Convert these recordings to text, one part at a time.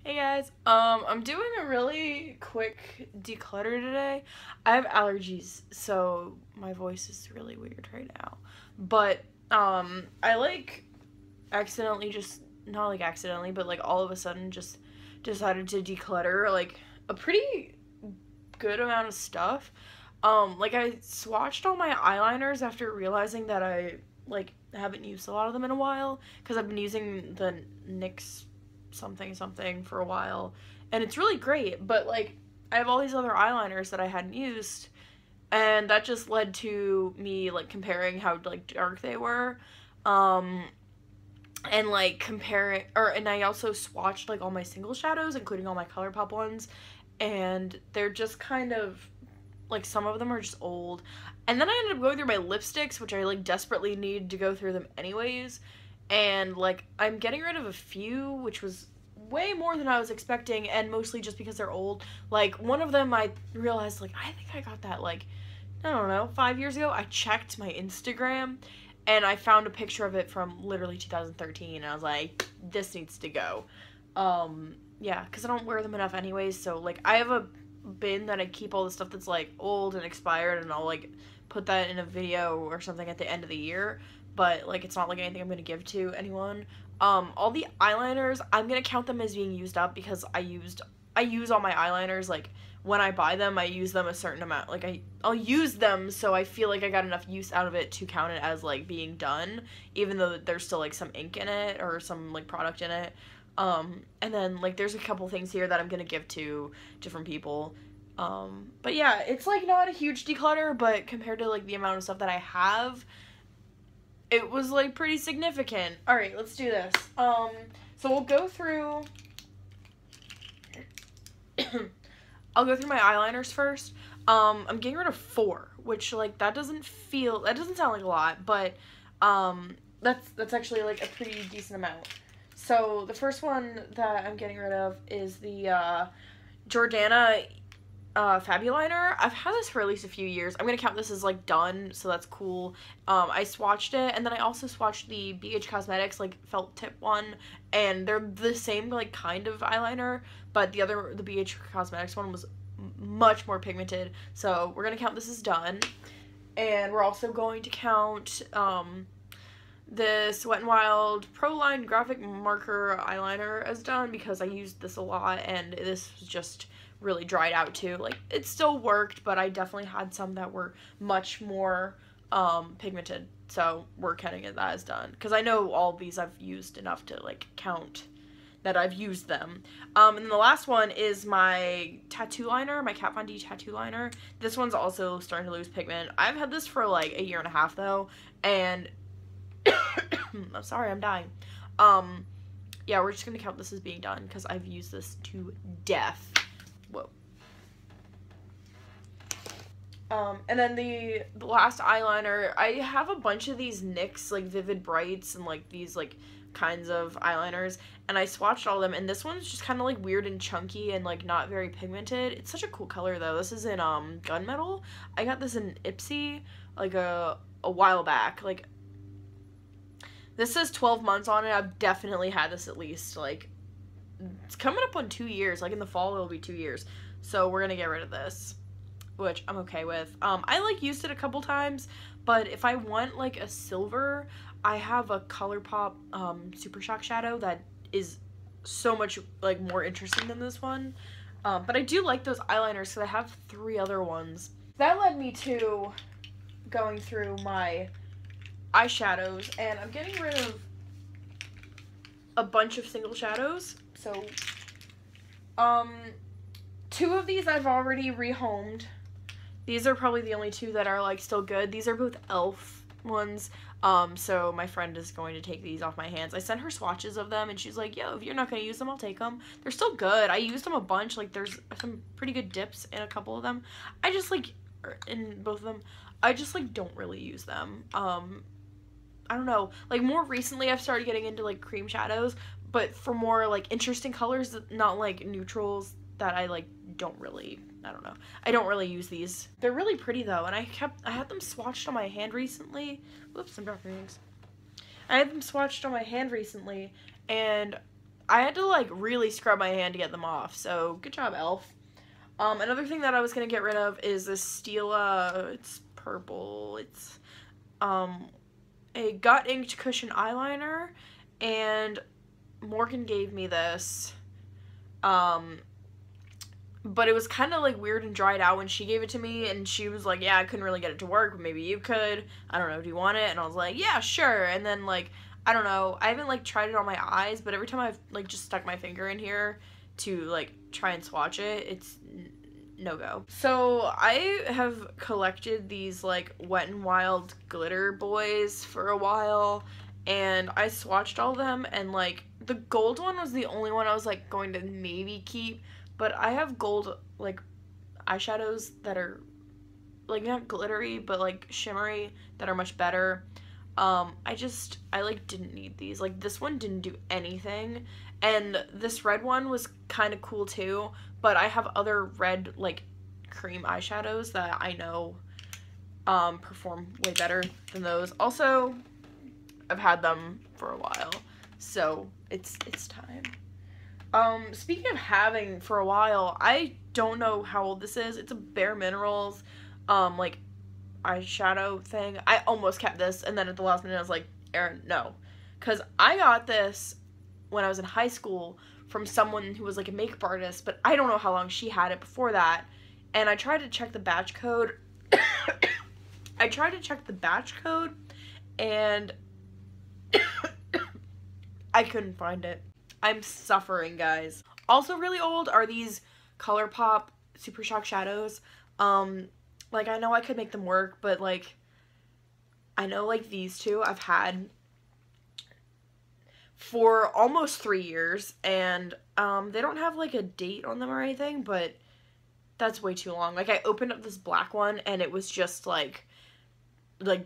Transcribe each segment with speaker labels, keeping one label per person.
Speaker 1: Hey guys, I'm doing a really quick declutter today. I have allergies, so my voice is really weird right now. But, I accidentally just, not like accidentally, but like all of a sudden just decided to declutter like a pretty good amount of stuff. I swatched all my eyeliners after realizing that I haven't used a lot of them in a while because I've been using the NYX something something for a while, and it's really great. But I have all these other eyeliners that I hadn't used, and that just led to me comparing how dark they were, and comparing and I also swatched all my single shadows, including all my ColourPop ones, and they're just kind of some of them are just old. And then I ended up going through my lipsticks, which I desperately need to go through them anyways, and I'm getting rid of a few, which was way more than I was expecting, and mostly just because they're old. One of them I realized I think I got that I don't know, 5 years ago. I checked my Instagram and I found a picture of it from literally 2013, and I was like, this needs to go. Yeah, because I don't wear them enough anyways, so I have a bin that I keep all the stuff that's old and expired, and I'll put that in a video or something at the end of the year, but it's not anything I'm gonna give to anyone. All the eyeliners, I'm gonna count them as being used up because I use all my eyeliners, when I buy them, I use them a certain amount. I'll use them so I feel like I got enough use out of it to count it as being done, even though there's still some ink in it or some product in it. And then there's a couple things here that I'm gonna give to different people. But yeah, it's not a huge declutter, but compared to the amount of stuff that I have, it was pretty significant. All right, let's do this. So we'll go through. I'll go through my eyeliners first. I'm getting rid of 4, which that doesn't sound like a lot, but that's actually a pretty decent amount. So the first one that I'm getting rid of is the Jordana Fabuliner. I've had this for at least a few years. I'm gonna count this as done, so that's cool. I swatched it, and then I also swatched the BH Cosmetics felt tip one, and they're the same kind of eyeliner, but the BH Cosmetics one was much more pigmented, so we're gonna count this as done. And we're also going to count this Wet n Wild Pro Line Graphic Marker eyeliner as done because I used this a lot, and this was just really dried out too. It still worked, but I definitely had some that were much more pigmented, so we're counting that as done because I know all these I've used enough to count that I've used them. And then the last one is my tattoo liner, my Kat Von D tattoo liner. This one's also starting to lose pigment. I've had this for a year and a half though, and I'm sorry, I'm dying. Yeah, we're just gonna count this as being done because I've used this to death. Whoa. And then the last eyeliner, I have a bunch of these NYX Vivid Brights and these kinds of eyeliners, and I swatched all of them, and this one's just kind of weird and chunky and not very pigmented. It's such a cool color though. This is in Gunmetal. I got this in Ipsy a while back. This says 12 months on it. I've definitely had this at least it's coming up on 2 years. In the fall it'll be 2 years, so we're gonna get rid of this, which I'm okay with. I used it a couple times, but if I want a silver, I have a ColourPop Super Shock shadow that is so much more interesting than this one. But I do like those eyeliners, so I have 3 other ones. That led me to going through my eyeshadows, and I'm getting rid of a bunch of single shadows. So 2 of these I've already rehomed. These are probably the only 2 that are still good. These are both e.l.f. ones. So my friend is going to take these off my hands. I sent her swatches of them, and she's like, yo, if you're not going to use them, I'll take them. They're still good. I used them a bunch. There's some pretty good dips in a couple of them. I just in both of them, I just don't really use them. I don't know. More recently, I've started getting into cream shadows, but for more interesting colors, not neutrals that I don't really, I don't know. I don't really use these. They're really pretty though, and I had them swatched on my hand recently. Whoops, I'm dropping things. I had them swatched on my hand recently, and I had to like really scrub my hand to get them off, so good job, elf. Another thing that I was gonna get rid of is this Stila, it's purple, it's a gut inked cushion eyeliner, and Morgan gave me this, but it was kind of like weird and dried out when she gave it to me, and she was like, yeah, I couldn't really get it to work, but maybe you could, I don't know, do you want it? And I was like, yeah, sure. And then like, I don't know, I haven't like tried it on my eyes, but every time I've like just stuck my finger in here to like try and swatch it, it's no go. So I have collected these like Wet n Wild glitter boys for a while, and I swatched all of them, and like the gold one was the only one I was like going to maybe keep, but I have gold like eyeshadows that are like not glittery but like shimmery that are much better. I like didn't need these. Like this one didn't do anything, and this red one was kind of cool too, but I have other red like cream eyeshadows that I know perform way better than those. Also, I've had them for a while, so it's time. Speaking of having for a while, I don't know how old this is. It's a Bare Minerals like eyeshadow thing. I almost kept this, and then at the last minute I was like, Erin, no. Because I got this when I was in high school from someone who was like a makeup artist, but I don't know how long she had it before that. And I tried to check the batch code. And I couldn't find it. I'm suffering, guys. Also really old are these ColourPop Super Shock shadows. Like, I know I could make them work, but, like, I know, like, these two I've had for almost 3 years, and, they don't have, like, a date on them or anything, but that's way too long. Like, I opened up this black one, and it was just, like,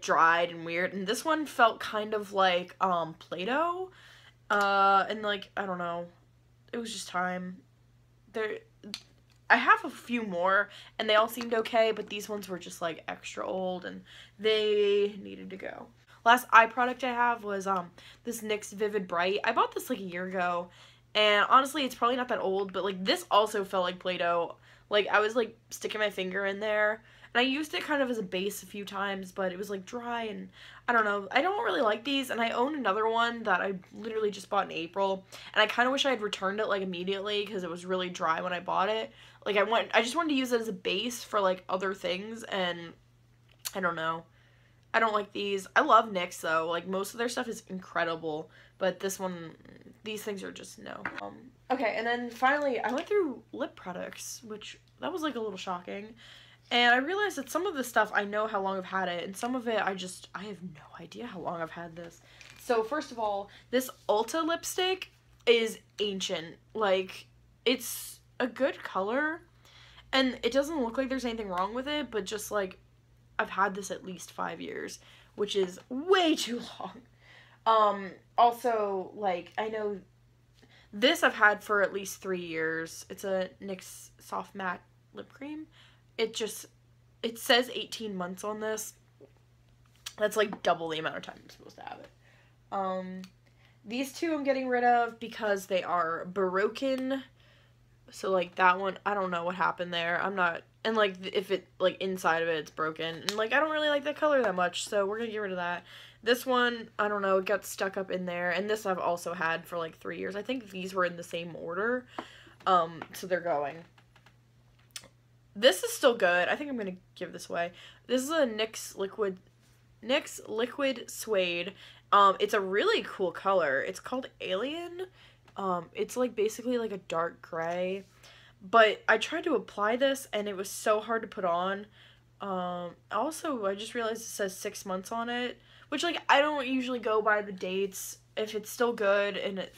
Speaker 1: dried and weird, and this one felt kind of like, Play-Doh, and, like, I don't know, it was just time. I have a few more, and they all seemed okay, but these ones were just, like, extra old, and they needed to go. Last eye product I have was, this NYX Vivid Bright. I bought this, like, a year ago, and honestly, it's probably not that old, but, like, this also felt like Play-Doh. Like, I was, like, sticking my finger in there, and I used it kind of as a base a few times, but it was, like, dry, and I don't know. I don't really like these, and I own another one that I literally just bought in April, and I kind of wish I had returned it, like, immediately, because it was really dry when I bought it. Like, I just wanted to use it as a base for, like, other things, and I don't know. I don't like these. I love NYX, though. Like, most of their stuff is incredible, but this one, these things are just no. Okay, and then finally, I went through lip products, which, that was, like, a little shocking. And I realized that some of the stuff, I know how long I've had it, and some of it, I have no idea how long I've had this. So, first of all, this Ulta lipstick is ancient. Like, it's a good color, and it doesn't look like there's anything wrong with it, but just, like, I've had this at least 5 years, which is way too long. Also, like, I know this I've had for at least 3 years. It's a NYX Soft Matte Lip Cream. It says 18 months on this. That's, like, double the amount of time I'm supposed to have it. These two I'm getting rid of because they are broken. So, like, that one, I don't know what happened there. And, like, if it, like, inside of it's broken. And, like, I don't really like that color that much, so we're gonna get rid of that. This one, I don't know, it got stuck up in there. And this I've also had for, like, 3 years. I think these were in the same order. So they're going. This is still good. I think I'm gonna give this away. This is a NYX Liquid Suede. It's a really cool color. It's called Alien. It's, like, basically, like, a dark gray. But I tried to apply this, and it was so hard to put on. Also, I just realized it says 6 months on it. Which, like, I don't usually go by the dates. If it's still good, and it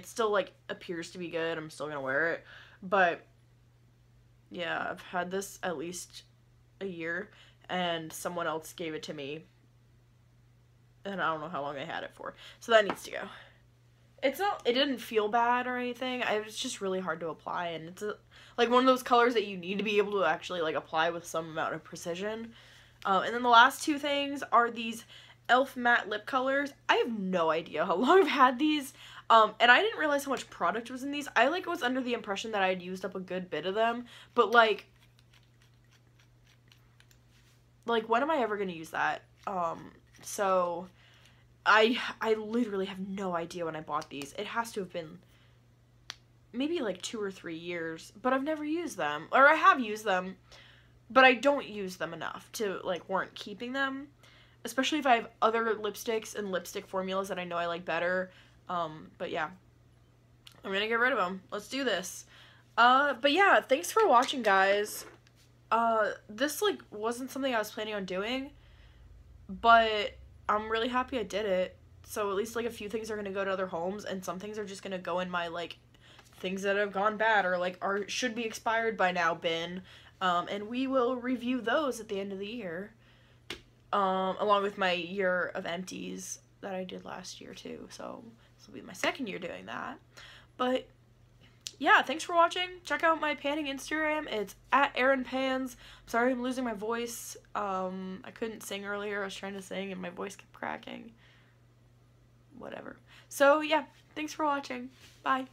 Speaker 1: still, like, appears to be good, I'm still gonna wear it. But, yeah, I've had this at least a year, and someone else gave it to me. And I don't know how long I had it for. So that needs to go. It didn't feel bad or anything. It's just really hard to apply, and it's like one of those colors that you need to be able to actually, like, apply with some amount of precision. And then the last two things are these e.l.f. matte lip colors. I have no idea how long I've had these. And I didn't realize how much product was in these. I like was under the impression that I had used up a good bit of them, but like when am I ever gonna use that? So I literally have no idea when I bought these. It has to have been maybe like 2 or 3 years, but I've never used them. Or I have used them, but I don't use them enough to like warrant keeping them. Especially if I have other lipsticks and lipstick formulas that I know I like better. But yeah, I'm gonna get rid of them. Let's do this. But yeah, thanks for watching, guys. This like wasn't something I was planning on doing, but I'm really happy I did it. So at least like a few things are gonna go to other homes, and some things are just gonna go in my like things that have gone bad or like are should be expired by now bin. And we will review those at the end of the year. Along with my year of empties that I did last year too. So this will be my second year doing that. But yeah, thanks for watching. Check out my panning Instagram. It's at @ErinPans. Sorry I'm losing my voice. I couldn't sing earlier. I was trying to sing and my voice kept cracking. Whatever. So yeah, thanks for watching. Bye.